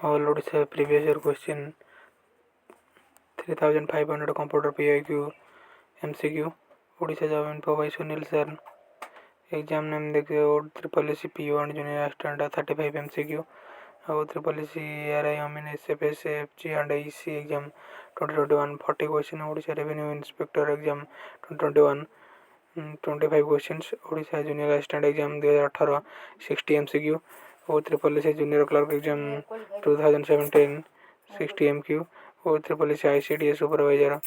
All Odisha previous year question 3500 computer PIQ MCQ Odisha job info by Sunil sir. Exam name देखिए triple C P1 junior assistant 35 MCQ और triple C RI Amin SFS FG and EC exam 2021 40 question Odisha revenue inspector exam 2021 25 questions Odisha junior assistant exam 2018 60 MCQ और triple C junior clerk exam 2017 60 MQ और triple C ICDS supervisor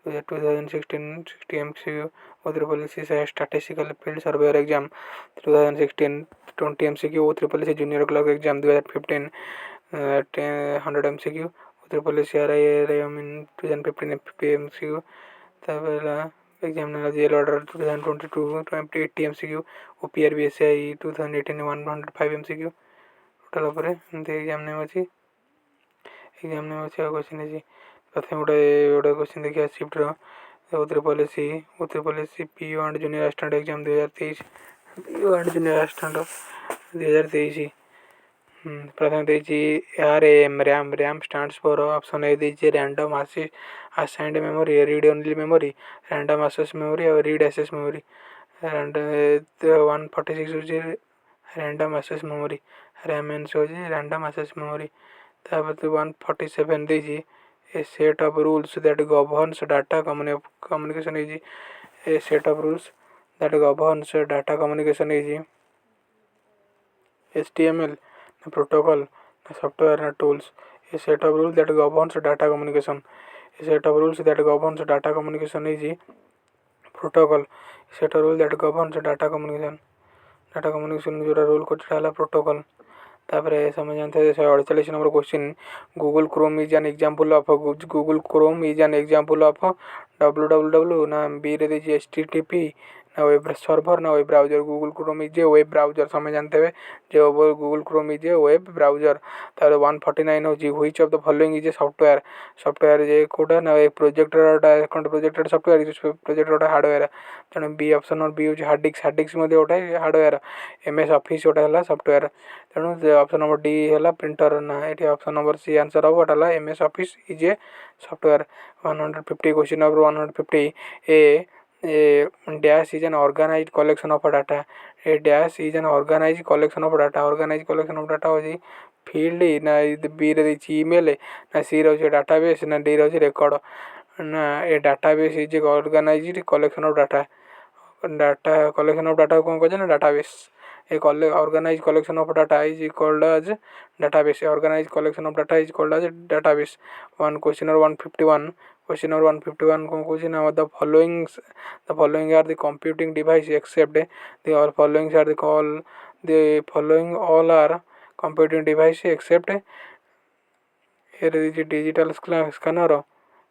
2016 60 MCQ और triple C statistical field surveyor exam 2016 20 MCQ और triple C junior clerk exam 2015 100 MCQ और triple C RI in 2015 50 MCQ तब exam जेल order 2022 80 MCQ और PRBSI 2018 105 MCQ total पर exam name अच्छी exam name अच्छी question है प्रथम गोटे क्वेश्चन देखिए शिफ्टर उत्तर policy PO and junior assistant exam 2023 PO and junior assistant 2023 प्रथम देखिए RAM RAM stands for option A दीजिए random assigned memory read only memory random access memory और रीड एक्सेस मेमोरी 146 होची रैंडम एक्सेस मेमोरी RAM होची random access memory तापर 147 दीजिए a set of rules that governs data communication is a set of rules that governs data communication is HTML protocol software tools a set of rules that governs data communication a set of rules that governs data communication is protocol a set of rules that governs data communication जो rule को चढ़ाला protocol तापरे समझ जानते हैं 148 number question Google Chrome is an example of Google Chrome is an example of www ना B रे दीजिए http ना वेब सर्वर ना web browser Google Chrome is a web browser समझ जानते हैं जो Google Chrome is a web browser तार 149 होची which of the following is a software जे कोडा ना एक प्रोजेक्टर सॉफ्टवेयर प्रोजेक्टर हार्डवेयर तेणु बी ऑप्शन और बी होची हार्ड डिस्क मध्ये गोटे हार्डवेयर MS ऑफिस गोटे हला सॉफ्टवेयर तेणु ऑप्शन नंबर डी हला प्रिंटर ना एटी ऑप्शन नंबर सी आंसर हो हला MS office is a software 150 question number 150 a dash is an organized collection of data a dash is an organized collection of data organized collection of data होची field ना B रे देछि email ना सी रे होछि database ना D रे होछि रिकॉर्ड ना a database is organized collection of data collection of data कोन कहजे ना database a organized collection of data is called as database organized collection of data is called as database one question or 151 question number 151 कौन question है the following are the computing device except the following are the following all are computing device except here digital scanner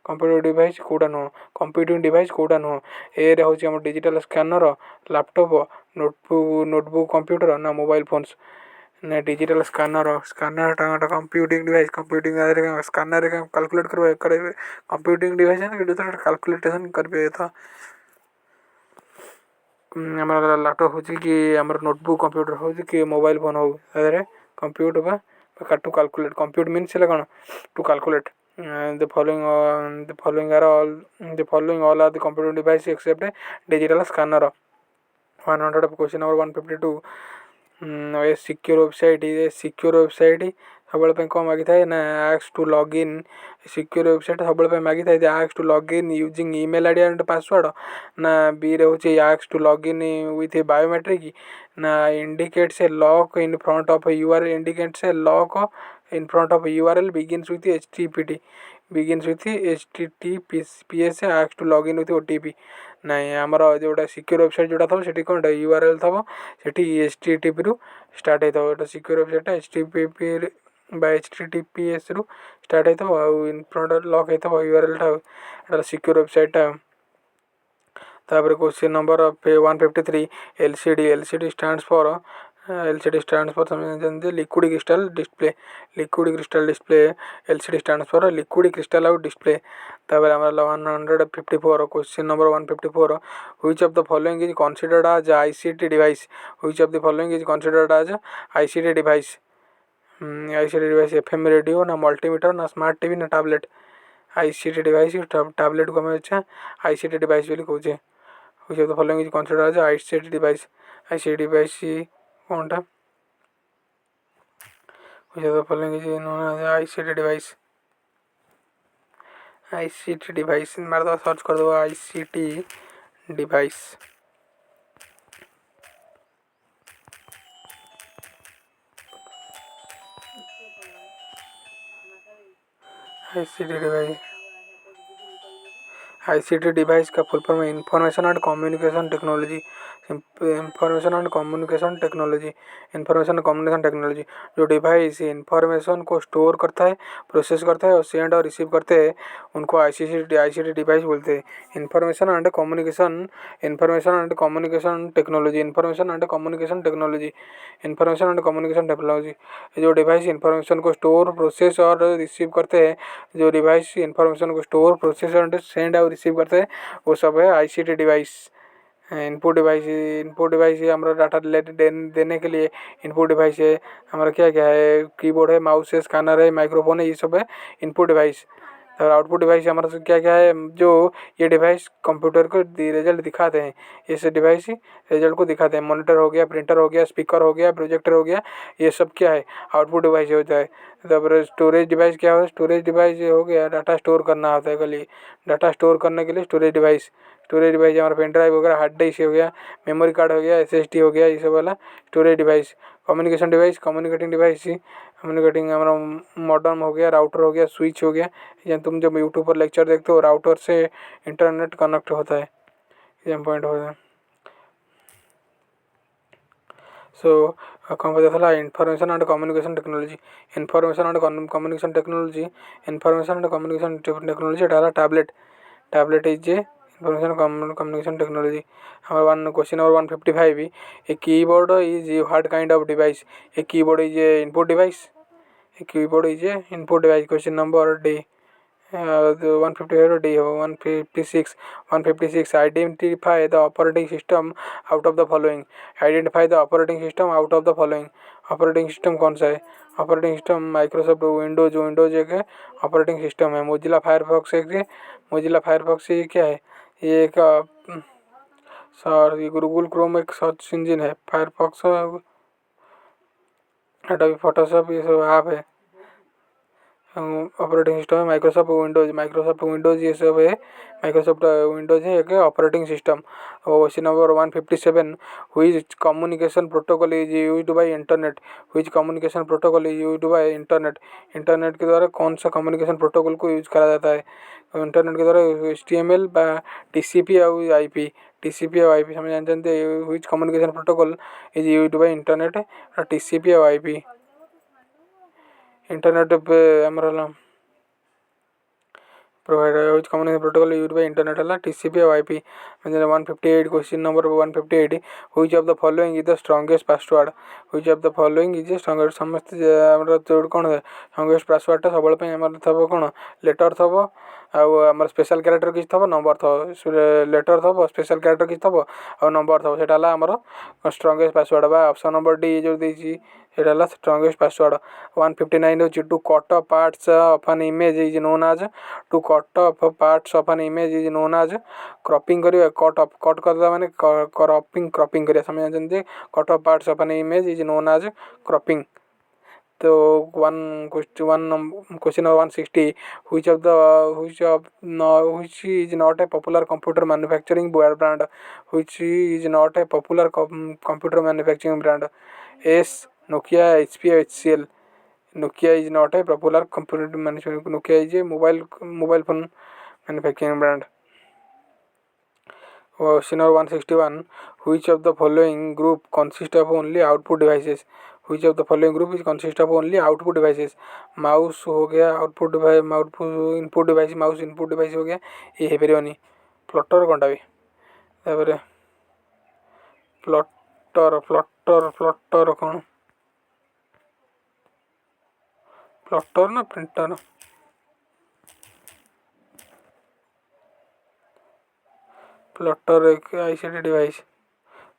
computer device कोडा नुह computing device कोडा नुह ए रे होची हम digital scanner laptop notebook computer ना मोबाइल फोन्स ना digital scanner Tata computing device computing scanner calculate करबे करे कंप्यूटिंग डिवाइस है ना जो कैलकुलेशन करबे था हमरा लैपटॉप होची कि हमर नोटबुक कंप्यूटर होची कि मोबाइल फोन हो अरे कंप्यूटर बा टू कैलकुलेट कंप्यूट मींस ले कोन to calculate the following all are the computer device except digital scanner 100 question number 152 a secure website सबले पे कौन मागी था ना ask to login secure website सबले पे मागी था ask to login using email id and password ना बी रे होची ask to login with biometric ना indicates a lock in front of URL indicates a lock in front of URL begins with https ask to login with OTP नहीं आमर जोटा secure website जोटा था सेठी कोन URL था सेठी http रु start होता है secure website http by https रु स्टार्ट होता है इन फ्रंट लॉक होता है URL टा सिक्योर वेबसाइट तापर question number 153 LCD stands for समझ liquid crystal display LCD stands for liquid crystal out display तापर हमर 154 question number 154 which of the following is considered as ICT device which of the following is considered as ICT device ICT device FM radio ना multimeter ना smart TV ना tablet ICT device tablet को आम ICT device बोली कहे which of the following is considered as ICT device ICT device कौनटा which of the following is known as ICT device ICT device मार दो search कर दो ICT device ICT device ICT device का full form है information and communication technology information and communication technology information communication technology जो device information को store करता है प्रोसेस करता है और सेंड और रिसीव करते हैं उनको आईसीटी डिवाइस बोलते हैं information and communication technology information and communication technology information and communication technology जो डिवाइस इंफॉर्मेशन को स्टोर प्रोसेस और रिसीव करते हैं जो डिवाइस इंफॉर्मेशन को स्टोर प्रोसेस और सेंड और रिसीव करते हैं वो सब है आईसीटी डिवाइस इनपुट डिवाइस है हमारा डाटा देने के लिए इनपुट डिवाइस है हमारा क्या क्या है कीबोर्ड है माउस है स्कैनर है माइक्रोफोन है ये सब है इनपुट डिवाइस और आउटपुट डिवाइस हमारा से क्या क्या है जो ये डिवाइस कंप्यूटर को रिजल्ट दिखाते हैं इस डिवाइस रिजल्ट को दिखाते हैं मॉनिटर हो गया प्रिंटर हो गया स्पीकर हो गया प्रोजेक्टर हो गया ये सब क्या है आउटपुट डिवाइस होता है तब स्टोरेज डिवाइस क्या है स्टोरेज डिवाइस हो गया डाटा स्टोर करना होता है खाली डाटा स्टोर करने के लिए स्टोरेज डिवाइस हमारा पेन ड्राइव वगैरह हार्ड डिस्क हो गया मेमोरी कार्ड हो गया एसएसडी हो गया ये सब वाला storage device communication device communicating device communicating हमारा मॉडर्न हो गया राउटर हो गया स्विच हो गया या तुम जब यूट्यूब पर लेक्चर देखते हो राउटर से इंटरनेट कनेक्ट होता है ये पॉइंट होता है सो कौन पता था information and communication technology information and communication technology information and communication technology डाला tablet is a information communication technology हमारा one question number 155 a keyboard is what kind of device a keyboard is a input device a keyboard is a input device question number D 155 D हो 156 identify the operating system out of the following identify the operating system out of the following operating system कौन सा है operating system Microsoft Windows एक operating system है Mozilla Firefox Mozilla Firefox ये क्या है ये एक सर ये गूगल क्रोम एक सर्च इंजन है फायरफॉक्स एडोबी फोटोशॉप ये सब ऐप है ऑपरेटिंग सिस्टम है माइक्रोसॉफ्ट विंडोज ये सब है माइक्रोसॉफ्ट विंडोज है एक operating system question number 157 which communication protocol is used by internet which communication protocol is used by internet के द्वारा कौन सा कम्युनिकेशन प्रोटोकॉल को यूज करा जाता है इंटरनेट के द्वारा HTML बा TCP और IP समझ जानते हैं which communication protocol is used by internet TCP और IP इंटरनेट पे हमारा provider which communication protocol used by internet है TCP और IP 158 question number 158 which of the following is the strongest password which of the following is the strongest समस्त हमारा जोड़ कौन है strongest password टा सबले पे हमारा थबो कौन लेटर थबो ଆଉ ଆମର ସ୍ପେଶାଲ କ୍ୟାରେକ୍ଟର କିଛି ଥବ ନମ୍ବର ଥବ ଲେଟର ଥବ ସ୍ପେଶାଲ କ୍ୟାରେକ୍ଟର କିଛି ଥବ ଆଉ ନମ୍ବର ଥବ ସେଇଟା ହେଲା ଆମର ଷ୍ଟ୍ରଙ୍ଗେଷ୍ଟ ପାସୱାର୍ଡ଼ ବା ଅପସନ୍ ନମ୍ବର ଡି ଯେଉଁ ଦେଇଛି ସେଇଟା ହେଲା ଷ୍ଟ୍ରଙ୍ଗେଷ୍ଟ ପାସୱାର୍ଡ଼ 159 ହେଉଛି to cut off parts of an image is known as to cut off parts of an image is known as cropping କରିବା କଟ୍ କରିଦେବା ମାନେ କ୍ରପିଂ କରିବା ସମୟ ଜାଣିଛନ୍ତି cut off parts of an image is known as cropping तो question number 160 which is not a popular computer manufacturing brand which is not a popular computer manufacturing brand S Nokia HP HCL Nokia is not a popular computer manufacturing Nokia is a mobile phone manufacturing brand question number 161 which of the following group consists of only output devices which of the following group is consist of only output devices mouse हो गया output device input device mouse input device हो गया ये है परिवानी प्लटर कौनटा भी तापर प्लटर कौन प्लटर ना प्रिंटर प्लटर एक आईसीटी डिवाइस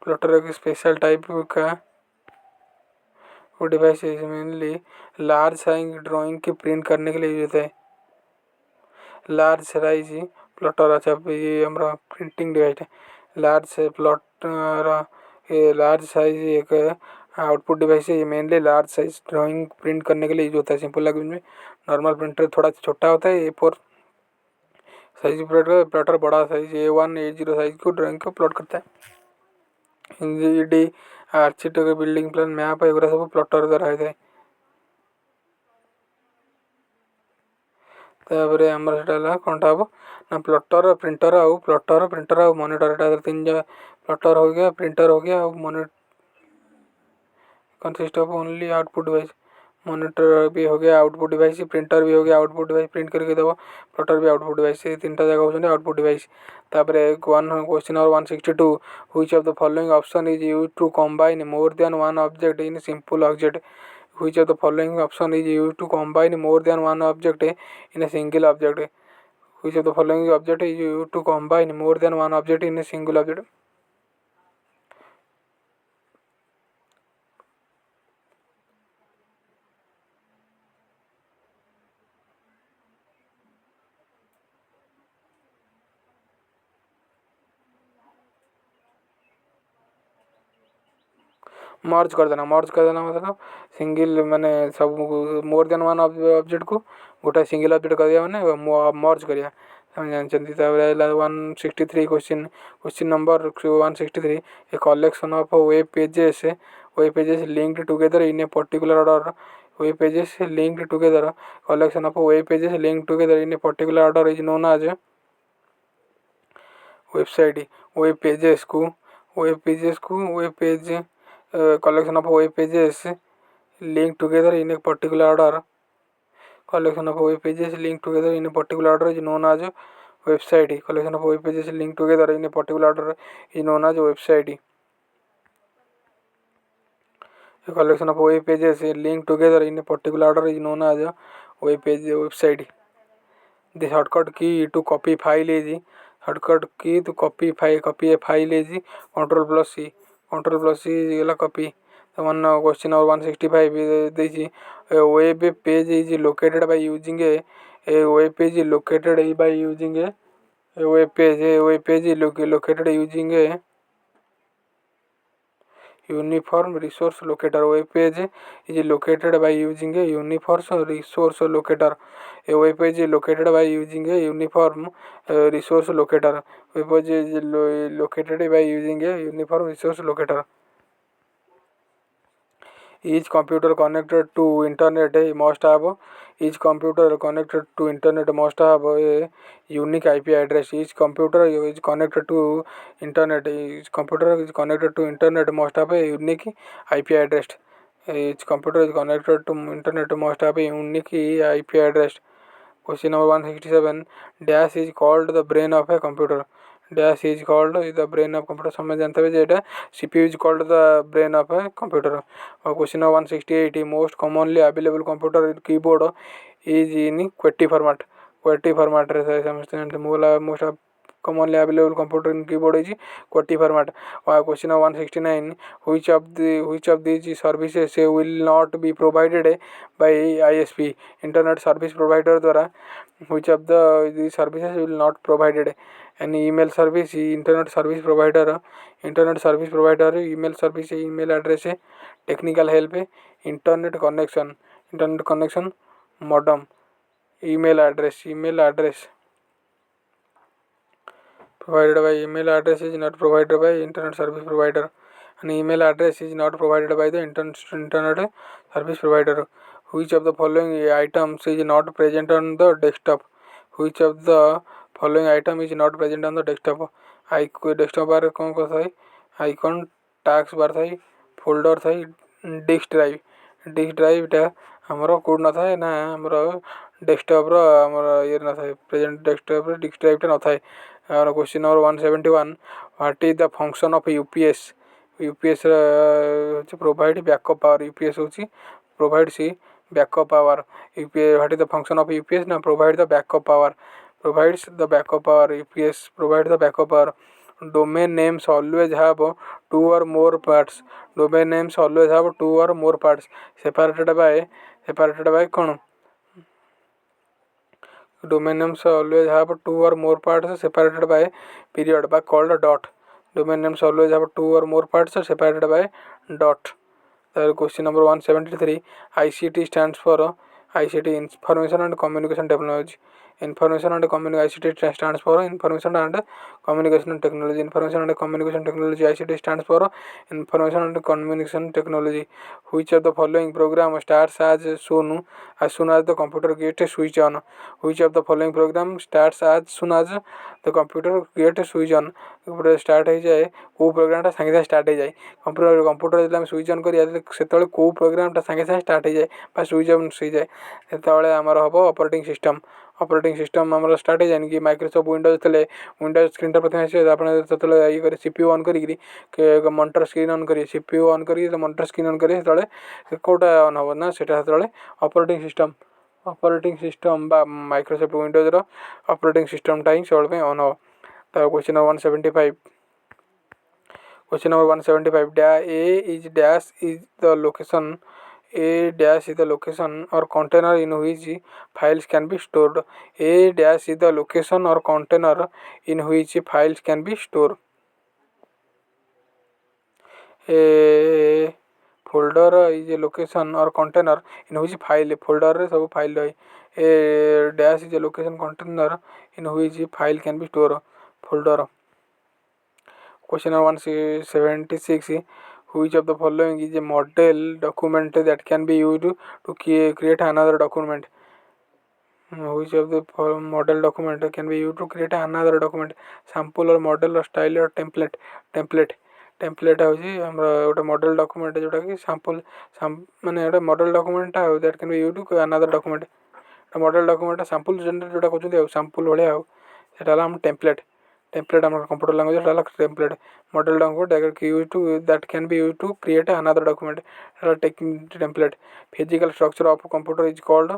प्लटर एक स्पेशल टाइप का वो device mainly large size drawing की प्रिंट करने के लिए यूज होता है। लार्ज साइज प्लॉटर, अच्छा ये हमारा प्रिंटिंग डिवाइस है। लार्ज प्लॉटर, ये लार्ज साइज एक आउटपुट डिवाइस है। ये mainly large size drawing print करने के लिए यूज होता है। सिंपल लैंग्वेज में नॉर्मल प्रिंटर थोड़ा छोटा होता है, A4 साइज प्लॉटर बड़ा साइज A1 A0 साइज को ड्राइंग को प्लॉट करता है। इंजीडी आर्किटेक्चर बिल्डिंग प्लान मैप एगुरा सब प्लॉटर द्वारा होता है। तापर आमर सेटा कौनटा हम ना प्लॉटर प्रिंटर आउ प्लॉटर प्रिंटर आउ मॉनिटर, एटा तीन जगह प्लॉटर हो गया, प्रिंटर हो गया, और monitor consist of only output device. Monitor भी हो गया आउटपुट डिवाइस, प्रिंटर भी हो गया आउटपुट डिवाइस प्रिंट करके देव, प्लॉटर भी आउटपुट डिवाइस, ये तीन जगह होती आउटपुट डिवाइस। तापर one question number 162, which of the following option is used to combine more than one object in simple object. Which of the following option is used to combine more than one object in a single object? Which of the following object is used to combine more than one object in a single object? मर्ज कर देना, मर्ज कर देना मतलब single माने सब मोर than one object को गोटे single object कर दिया माने मर्ज करिया जानते। 163 question, question number 163, a collection of web pages linked together in a particular order. Web pages linked together, collection of web pages linked together in a particular order is known as website. Web page collection of web pages linked together in a particular order, collection of web pages linked together in a particular order is known as website। collection of web pages linked together in a particular order is known as website। a collection of web pages linked together in a particular order is known as website। the shortcut key to copy file is copy a file is Ctrl+C। Ctrl+C is copy। one question number 165 is a web page is located by using a web page is located by using a web page is located using a uniform resource locator। web page is located by using a uniform resource locator। a web page is located by using a uniform resource locator। web page is located by using a uniform resource locator। each computer connected to internet must have each computer connected to internet must have a unique IP address। each computer is connected to internet, each computer is connected to internet must have a unique IP address। each computer is connected to internet must have a unique IP address। question number 167, dash is called the brain of a computer। dash is called the brain of computer, समझ जानते हैं जेटा CPU is called the brain of a computer। और question number 168, most commonly available computer keyboard is in QWERTY format। QWERTY format रे समझते हैं मोला most commonly available computer in keyboard is QWERTY format। और question number 169, which of these services will not be provided by ISP internet service provider द्वारा, which of these services will not provided? an email service, internet service provider email service, email address, technical help, internet connection modem। email address provided by email address is not provided by internet service provider। an email address is not provided by the internet service provider। which of the following items is not present on the desktop? which of the following item is not present on the desktop? Desktop बार कौन कौन था icon task bar था folder था disk drive इटा हमरो code न था ना हमरो डेस्कटॉप रो हमरो ये न था प्रेजेंट डेस्कटॉप रो डिस्क ड्राइव टा न था। और question number 171, what is the function of UPS. UPS provide backup power. UPS होची प्रोवाइड सी backup power. UPS what is the function of UPS ना provide the backup power, provides the backup power। UPS provide the backup power। domain names always have two or more parts. Domain names always have two or more parts separated by कौन domain names always have two or more parts separated by period by called dot. Domain names always have two or more parts separated by dot. Question number 173. ICT stands for ICT, Information and Communication Technology. Information and Communication ICT stands for Information and Communication Technology. Information and Communication Technology ICT stands for Information and Communication Technology. Which of the following program starts as soon as the computer gets switch on? Which of the following program starts as soon as the computer gets switch on? Start हो जाए को प्रोग्रामटा सागे सागे start हो जाए computer जो switch on करिया से को प्रोग्रामटा सागे सागे स्टार्ट हो जाए बा स्विच ऑन हो जाए से आमर हम ऑपरेटिंग सिस्टम आम स्टार्ट हो जाए कि माइक्रोसॉफ्ट विंडोज थे विंडोज स्क्रीन प्रथम आसे आपने ये करें सीपीयू ऑन करी मॉनिटर स्क्रीन ऑन करेंगे सीपीयू ऑन करी मॉनिटर स्क्रीन ऑन करेंगे से कौटा ऑन हम ना से ऑपरेटिंग सिस्टम बा माइक्रोसॉफ्ट विंडोज ऑपरेटिंग सिस्टमटा ही सब ऑन हो. Question number 175. Question number 175. A dash is the location or container in which files can be stored. A dash is the location or container in which files can be stored. A folder is a location or container in which folder सब file है. A dash is a location container in which file can be stored. Folder. Question number 176. Which of the following is a model document that can be used to create another document? Which of the model document can be used to create another document? Sample or model or style or template? Template होची हमरा गोटे model document जोटा कि sample माने गोटे model document that can be use to another document model document sample generate जोटा कहउछथि sample भलिया सेटा हम टेम्पलेट आम computer language template model document that can be use to create another document template. Physical structure of computer is called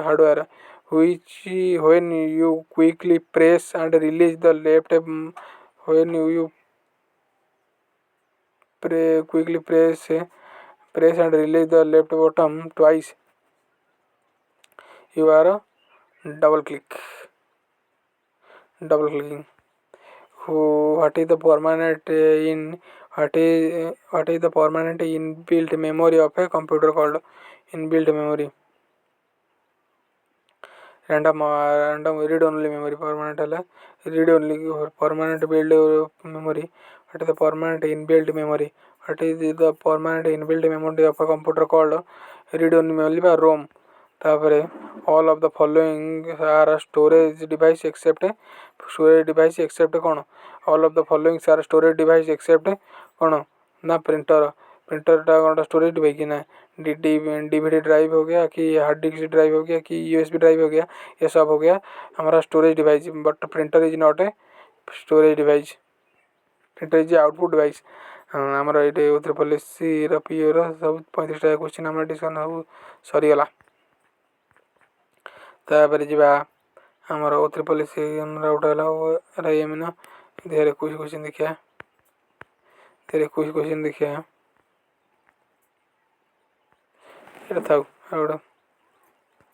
hardware which when you quickly press and release the left when you quickly press and release the left button twice you are double clicking. What is the permanent inbuilt memory of a computer called inbuilt memory? Random read only memory permanent read only permanent build memory. What is the permanent inbuilt memory? What is the permanent inbuilt memory of a computer called read only memory by ROM? all of the following are storage device except कौन all of the following are storage device except कौन ना प्रिंटरटा कौन storage device कि ना DVD drive हो गया कि hard disk drive हो गया कि यूएसबी ड्राइव हो गया ये सब हो गया हमारा storage device but printer is not a storage device printer is output device. आमर ये उतर पॉलिसी पीओ सब 35टा क्वेश्चन आम डिस्कसन सब सरीगला तापर जा आमर उतर पॉलिसी गोटे एमिन देहर 21 क्वेश्चन देखिए ये था